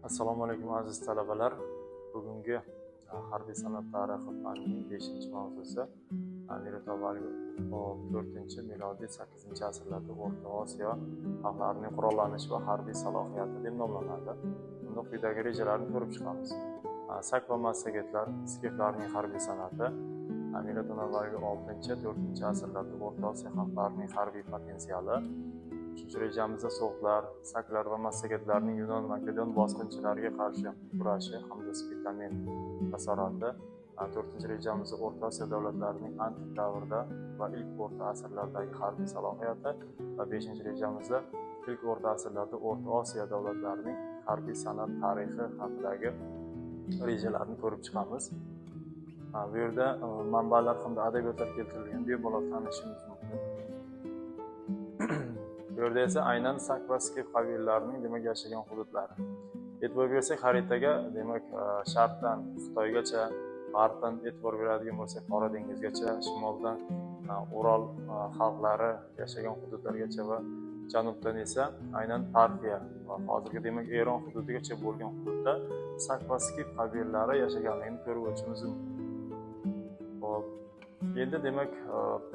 Assalomu alaykum aziz talabalar. Bugungi harbiy san'at tarixi fanining 5-mavzusi Mirzo Avvalgi 4-milodiy 8-asrlarda O'rta Osiyo xalqlarining qurollanishi va harbiy salohiyati deb nomlanadi. Bunda quyidagi rejalarni ko'rib chiqamiz. Sak va massagetlar, skiflarning harbiy san'ati, Mirzo Avvalgi 6-4-asrlarda O'rta Osiyo xalqlarining harbiy potensiali. 3-rejamizda so'qlar, saklar va massagetlarning Yunon Makedon bosqinchilariga qarshi kurashi hamda Spitamen asorati. 4-rejamizda O'rta Osiyo davlatlarining antik davrda va ilk o'rta asrlardagi harbiy salohiyati va 5-rejamizda ilk o'rta asrlarda O'rta Osiyo davlatlarining harbiy san'at tarixi haqidagi rejalarni ko'rib chiqamiz. Bu yerda manbalar hamda adabiyotlar keltirilgan, bemalol tanishimiz mumkin. Bu yerda esa aynan sak va skif qabillarining demak yashagan hududlari. E'tibor bersak xaritaga, demak sharqdan Xitoygacha, g'arbdan e'tibor beradigan bo'lsak Qora dengizgacha, shimoldan Ural xalqlari yashagan hududlargacha va janubdan esa aynan Parfiya va hozirgi demak Eron hududigacha bo'lgan hududda sak va skif qabillari yashaganligini ko'rib o'tishimiz mumkin. Xo'p, endi demak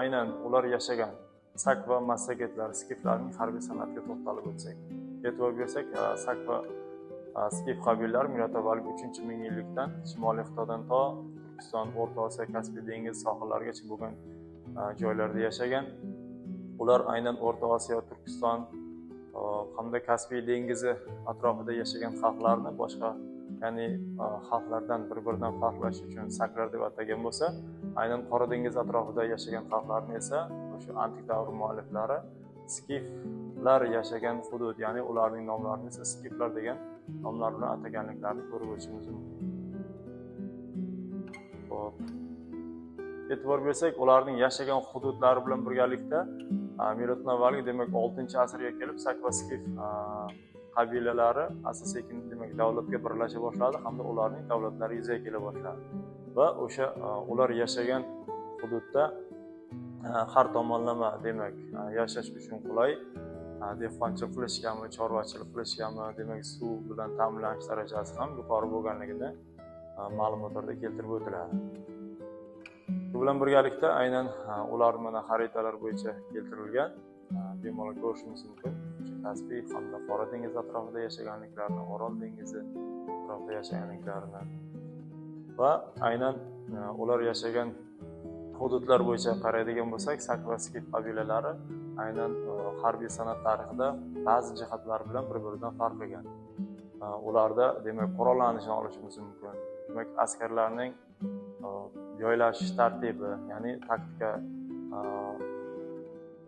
aynan ular yashagan sak va massagetlar, skiflarning harbiy san'atiga to'xtalib o'tsak, e'tibor bersak, sak va skif qabillari Mirzo Avvalgi 3-mingyillikdan Shimoliy Xitoydan to Turkiston, O'rta Osiyo, Kaspiy dengizi sohillarigacha bo'lgan joylarda yashagan. Ular aynan O'rta Osiyo, Turkiston hamda Kaspiy dengizi atrofida yashagan xalqlarni boshqa, ya'ni xalqlardan bir-biridan farqlash uchun saklar deb atagan bo'lsa, aynan Qora dengiz atrofida yashagan xalqlarni esa o'sha antik davr mualliflari skiflar yashagan hudud, ya'ni ularning nomlarini esa skiflar degan nomlar bilan ataganliklarini ko'rib o'tishimiz mumkin. Xo'p, e'tibor bersak, ularning yashagan hududlari bilan birgalikda Mirzo Avvalgi demak 6-asrga kelib sak va skif qabilalari asta-sekin demak davlatga birlasha boshladi hamda ularning davlatlari yuzaga kela boshladi. Va o'sha ular yashagan hududda har tomonlama demak yashash uchun qulay, dehqonchilik qilishgami, chorvachilik qilishgami, demak suv bilan ta'minlanish darajasi ham yuqori bo'lganligini ma'lumotlarda keltirib o'tiladi. Bu bilan birgalikda aynan ular mana xaritalar bo'yicha keltirilgan, bemalol ko'rishimiz mumkin. Kaspiy hamda Qora dengiz atrofida yashaganliklarini, Orol dengizi atrofida yashaganliklarini va aynan ular yashagan hududlar bo'yicha qaraydigan bo'lsak, sak va skif qabilalari aynan harbiy san'at tarixida ba'zi jihatlar bilan bir-biridan farq qilgan. Ularda demak qurollanishni olishimiz mumkin. Demak askarlarning joylashish tartibi, ya'ni taktika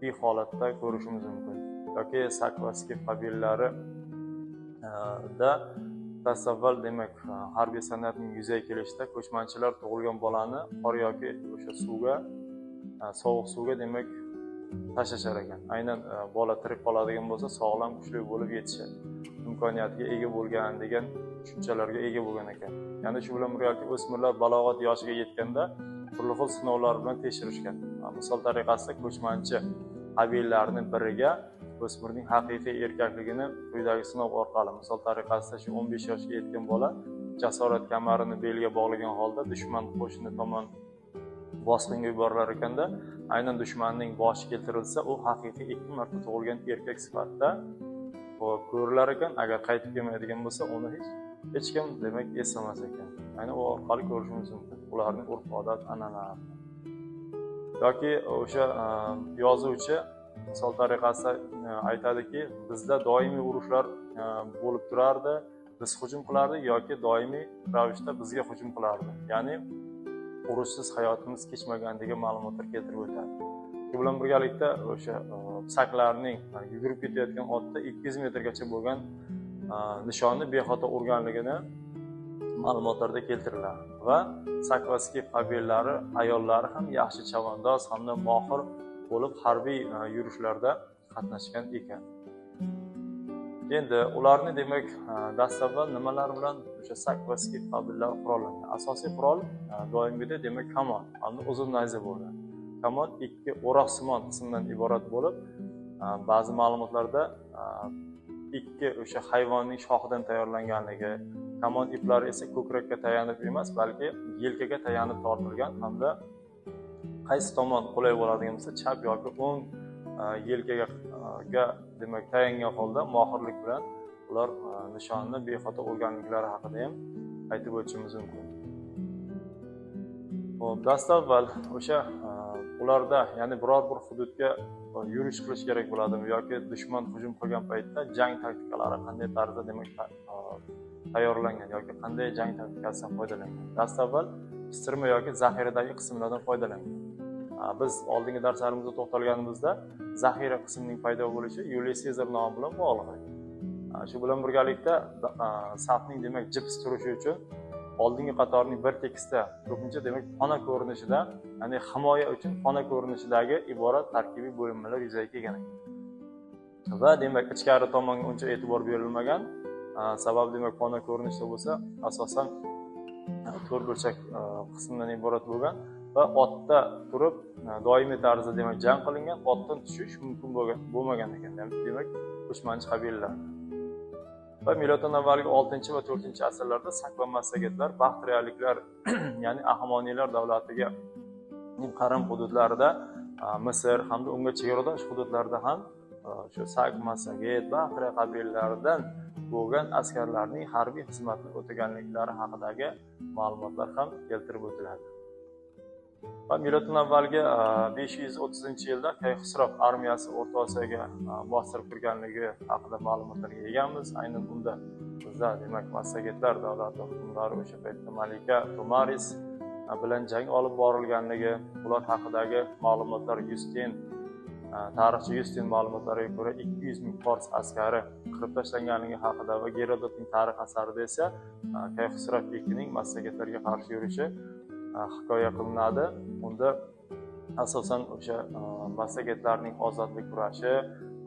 bir holatda ko'rishimiz mumkin. Yoki sak va skif qabilalari da tasavvur demak harbiy san'atning yuzaga kelishida ko'chmanchilar tug'ilgan bolani qor yoki o'sha suvga, sovuq suvga demak tashlashar ekan. Aynan bola tirik qoladigan bo'lsa, sog'lom, kuchli bo'lib yetishadi. Imkoniyatiga ega bo'lgan degan tushunchalarga ega bo'lgan ekan. Ya'ni shu bilan birgalikda o'smirlar balog'at yoshiga yetganda turli xil sinovlar bilan tekshirishgan. Misol tariqasida ko'chmanchi qabilalarning biriga o'smirning haqiqiy erkakligini quyidagi sinov orqali, misol tariqasida shu 15 yoshga yetgan bola jasorat kamarini belga bog'lagan holda dushman qo'shini tomon bosqinga yuborilar ekanda, aynan dushmanning boshi keltirilsa, u haqiqiy 2 marta tug'ilgan erkak sifatida ko'rilar ekan. Agar qaytib kelmaydigan bo'lsa, uni hech kim demak eslamas ekan. Aynan u orqali ko'rishimiz mumkin ularning urf-odat, an'analarini. Yoki o'sha yozuvchi misol tariqasida aytadiki, bizda doimiy urushlar bo'lib turardi, biz hujum qilardik yoki doimiy ravishda bizga hujum qilardi. Ya'ni urushsiz hayotimiz kechmagan degan ma'lumotlar keltirib o'tadi. Shu bilan birgalikda o'sha saklarning yugurib ketayotgan otda 200 metrgacha bo'lgan nishonni bexato urganligini ma'lumotlarda keltiriladi va sak va skif qabilalari ayollari ham yaxshi chavandoz hamda mohir bo'lib harbiy yurishlarda qatnashgan ekan. Endi ularni demak dastavval nimalar bilan o'sha sak va skif qabilalari qurollangan? Asosiy qurol doimgidek demak kamon hamda uzun nayza bo'lgan. Kamon 2 o'roqsimon qismdan iborat bo'lib, ba'zi ma'lumotlarda ikki o'sha hayvonning shoxidan tayyorlanganligi, kamon iplari esa ko'krakka tayanib emas, balki yelkaga tayanib tortilgan hamda qaysi tomon qulay bo'ladigan bo'lsa, chap yoki o'ng yelkaga demak tayangan holda mohirlik bilan ular nishonni bexato olganliklari haqida ham aytib o'tishimiz mumkin. Hop, dastavval o'sha ularda, ya'ni biror bir hududga yurish qilish kerak bo'ladimi yoki dushman hujum qilgan paytda jang taktikalari qanday tarzda demak tayyorlangan yoki qanday jang taktikasidan foydalangan. Dastavval pistirma yoki zaxiradagi qismlardan foydalangan. Biz oldingi darslarimizda to'xtalganimizda zaxira qismining paydo bo'lishi Yuliy Sezar nomi bilan bog'liq. Shu bilan birgalikda safning demak jips turishi uchun oldingi qatorning bir tekisda ko'pincha demak xona ko'rinishida, ya'ni himoya uchun xona ko'rinishidagi iborat tarkibiy bo'linmalar yuzaga kelgan ekan. Va demak ichkari tomonga uncha e'tibor berilmagan, sabab demak xona ko'rinishda bo'lsa, asosan to'rt burchak qismdan iborat bo'lgan va otda turib doimiy tarzda demak jang qilingan, otdan tushish mumkin bo'lmagan ekan. Demak ko'chmanchi qabilalar. Va miloddan avvalgi 6 va 4 asrlarda sak va massagetlar Baxtriyaliklar ya'ni Ahmoniylar davlatiga qarim hududlarida Misr hamda unga chegaradosh hududlarda ham shu sak, massaget, Baxtriya qabilalaridan bo'lgan askarlarning harbiy xizmatni o'taganliklari haqidagi ma'lumotlar ham keltirib o'tiladi. Va miloddan avvalgi 530-yilda Kayxusrov armiyasi O'rta Osiyoga bostirib kirganligi haqida ma'lumotlarga egamiz. Aynan unda bizda demak massagetlar davlati hukmdori o'sha paytda malika Tomaris bilan jang olib borilganligi, ular haqidagi ma'lumotlar tarixchi Yustin ma'lumotlariga ko'ra 200 ming fors askari qirib tashlanganligi haqida va Gerodotning tarix asarida esa Kayxusrov II massagetlarga qarshi yurishi hikoya qilinadi. Unda asosan o'sha massagetlarning ozodlik kurashi,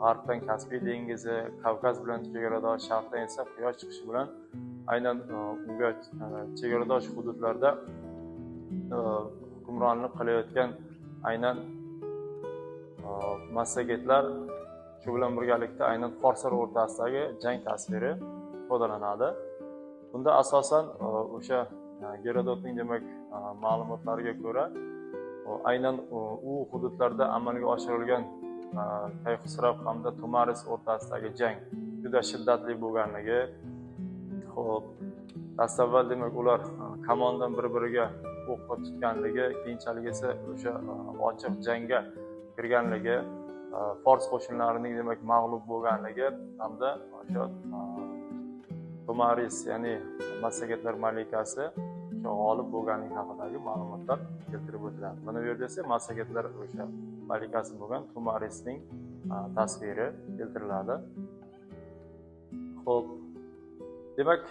g'arbdan Kaspiy dengizi, Kavkaz bilan chegaradosh, sharqdan esa quyosh chiqishi bilan aynan unga chegaradosh hududlarda hukmronlik qilayotgan aynan massagetlar, shu bilan birgalikda aynan forslar o'rtasidagi jang tasviri ifodalanadi. Bunda asosan o'sha Gerodotning demak ma'lumotlariga ko'ra aynan u hududlarda amalga oshirilgan Kayxusrov hamda Tomaris o'rtasidagi jang juda shiddatli bo'lganligi, xo'p, dastavval demak ular kamondan bir-biriga o'q tutganligi, keyinchalik esa o'sha ochiq jangga kirganligi, fors qo'shinlarining demak mag'lub bo'lganligi hamda o'sha Tomaris ya'ni massagetlar malikasi g'olib bo'lganligi haqidagi ma'lumotlar keltirib o'tiladi. Mana bu yerda esa massagetlar o'sha malikasi bo'lgan Tomarisning tasviri keltiriladi. Xo'p, demak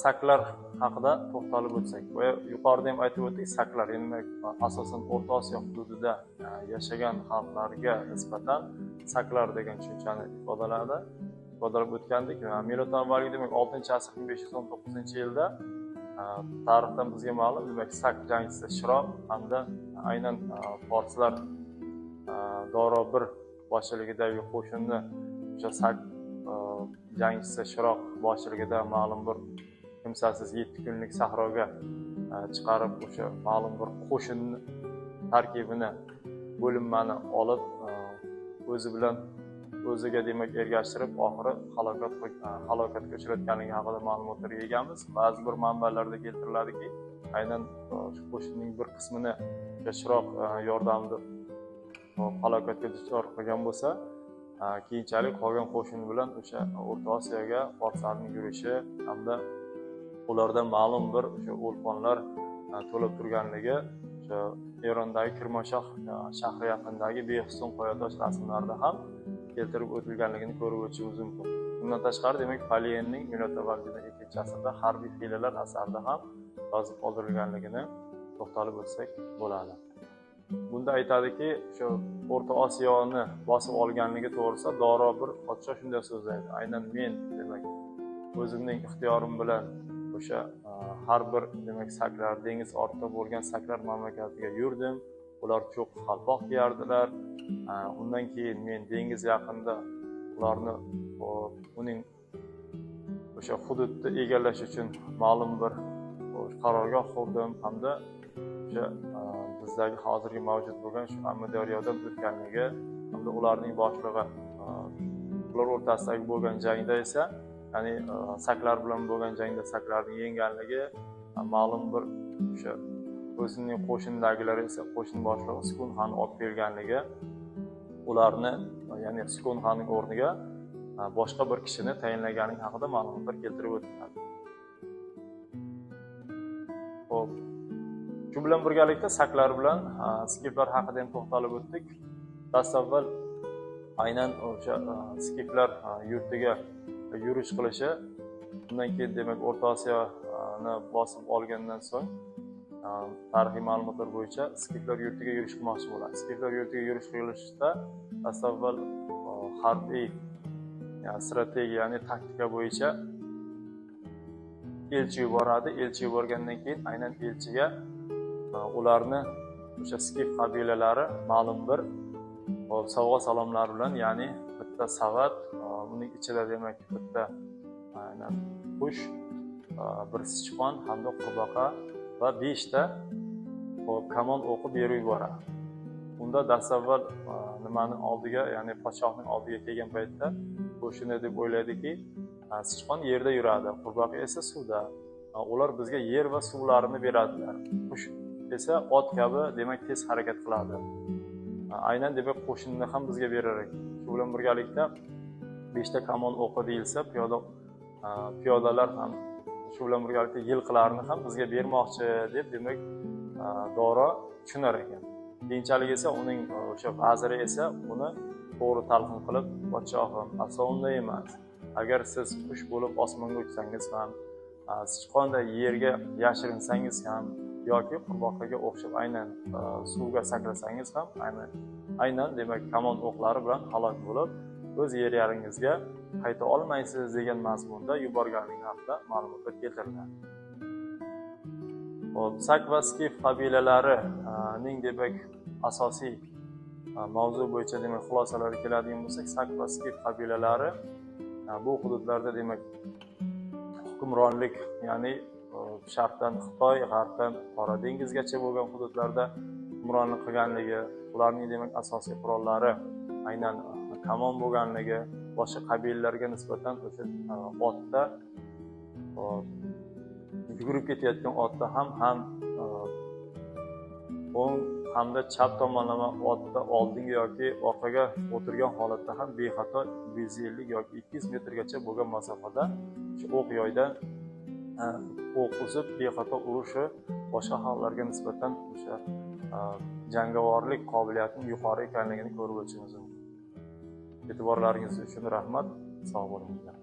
saklar haqida to'xtalib o'tsak, va yuqorida ham aytib o'tdik, saklar endi asosan O'rta Osiyo hududida yashagan xalqlarga nisbatan saklar degan tushunchani ifodalab o'tgandik. Miloddan avvalgi demak 6-asr 519-yilda tarixdan bizga ma'lum demak sak jangchisi Shiroq hamda aynan forslar Dorobir boshchiligidagi qo'shinni o'sha sak jangchisi Shiroq boshchiligida ma'lum bir kimsasiz 7 kunlik sahroga chiqarib o'sha ma'lum bir qo'shin tarkibini bo'linmani olib o'ziga demak ergashtirib oxiri halokatga uchratganligi haqida ma'lumotlarga egamiz. Ba'zi bir manbalarda keltiriladiki, aynan shu qo'shinning bir qismini Shiroq yordamida halokatga duchor qilgan bo'lsa, keyinchalik qolgan qo'shin bilan o'sha O'rta Osiyoga forslarning yurishi hamda ulardan ma'lum bir o'sha o'lponlar to'lab turganligi o'sha Erondagi Kirmashoh shahri yaqinidagi Behuston qoyatosh rasmlarida ham keltirib o'tilganligini ko'rib o'tishimiz mumkin. Bundan tashqari demak Poliyenning miloddan avvalgi 2-asrda harbiy hiylalar asarida ham yozib qoldirilganligini to'xtalib o'tsak bo'ladi. Bunda aytadiki, shu O'rta Osiyoni bosib olganligi to'g'risida Dorobir podsho shunday so'zlaydi. Aynan men demak o'zimning ixtiyorim bilan o'sha har bir demak saklar, dengiz ortida bo'lgan saklar mamlakatiga yurdim. Ular cho'q qalpoq kiyardilar. Undan keyin men dengiz yaqinida ularni uning o'sha hududni egallash uchun ma'lum bir qarorgoh qurdim hamda o'sha bizdagi hozirgi mavjud bo'lgan shu Amudaryodan o'tganligi hamda ularning boshlig'i ular o'rtasidagi bo'lgan jangda esa ya'ni saklar bilan bo'lgan jangda saklarni yengganligi ma'lum bir o'sha o'zining qo'shinidagilari esa qo'shin boshlig'i Sukunxonni olib kelganligi ularni ya'ni Sukunxonning o'rniga boshqa bir kishini tayinlagani haqida ma'lumotlar keltirib o'tiladi. Xo'p, shu bilan birgalikda saklar bilan skiflar haqida ham to'xtalib o'tdik. Dastavval aynan o'sha skiflar yurtiga yurish qilishi, undan keyin demak O'rta Osiyoni bosib olgandan so'ng tarixiy ma'lumotlar bo'yicha skiflar yurtiga yurish qilmoqchi bo'ladi. Skiflar yurtiga yurish qilishda dastavval harbiy strategiya, ya'ni taktika bo'yicha elchi yuboradi. Elchi yuborgandan keyin aynan elchiga ularni o'sha skif qabilalari ma'lum bir sovg'a salomlar bilan, ya'ni bitta savat, uning ichida demak bitta aynan qush, bir sichqon hamda qurbaqa va 5 ta kamon o'qi berib yuboradi. Unda dastavval nimani oldiga, ya'ni podshohning oldiga kelgan paytda u shuni deb o'ylaydiki, sichqon yerda yuradi, qurbaqa esa suvda. Ular bizga yer va suvlarini beradilar. Qush esa ot kabi demak tez harakat qiladi. Aynan demak qo'shinni ham bizga berar ekan. Shu bilan birgalikda 5 ta kamon o'qi deyilsa, piyodalar ham shu bilan birgalikda yilqilarni ham bizga bermoqchi deb demak Doro tushunar ekan. Keyinchalik esa uning o'sha vaziri esa uni to'g'ri talqin qilib, podshohim, aslo unday emas. Agar siz qush bo'lib osmonga uchsangiz ham, sichqonday yerga yashirinsangiz ham yoki qurbaqaga o'xshab aynan suvga sakrasangiz ham aynan demak kamon o'qlari bilan halok bo'lib, o'z yer yaringizga qayta olmaysiz degan mazmunda yuborganligi haqida ma'lumotlar keltiriladi. Sak va skif qabilalarining demak asosiy mavzu bo'yicha demak xulosalarga keladigan bo'lsak, sak va skif qabilalari bu hududlarda demak hukmronlik, ya'ni sharqdan Xitoy, g'arbdan Qora dengizgacha bo'lgan hududlarda hukmronlik qilganligi, ularning demak asosiy qurollari aynan kamon bo'lganligi, boshqa qabilalarga nisbatan o'sha otda yugurib ketayotgan otda ham o'ng hamda chap tomonlama otda oldinga yoki orqaga o'tirgan holatda ham bexato 150 yoki 200 metrgacha bo'lgan masofada shu o'q yoydan o'q uzib bexato urishi boshqa xalqlarga nisbatan o'sha jangovorlik qobiliyatining yuqori ekanligini ko'rib o'tishimiz mumkin. E'tiborlaringiz uchun rahmat. Sog' bo'linglar.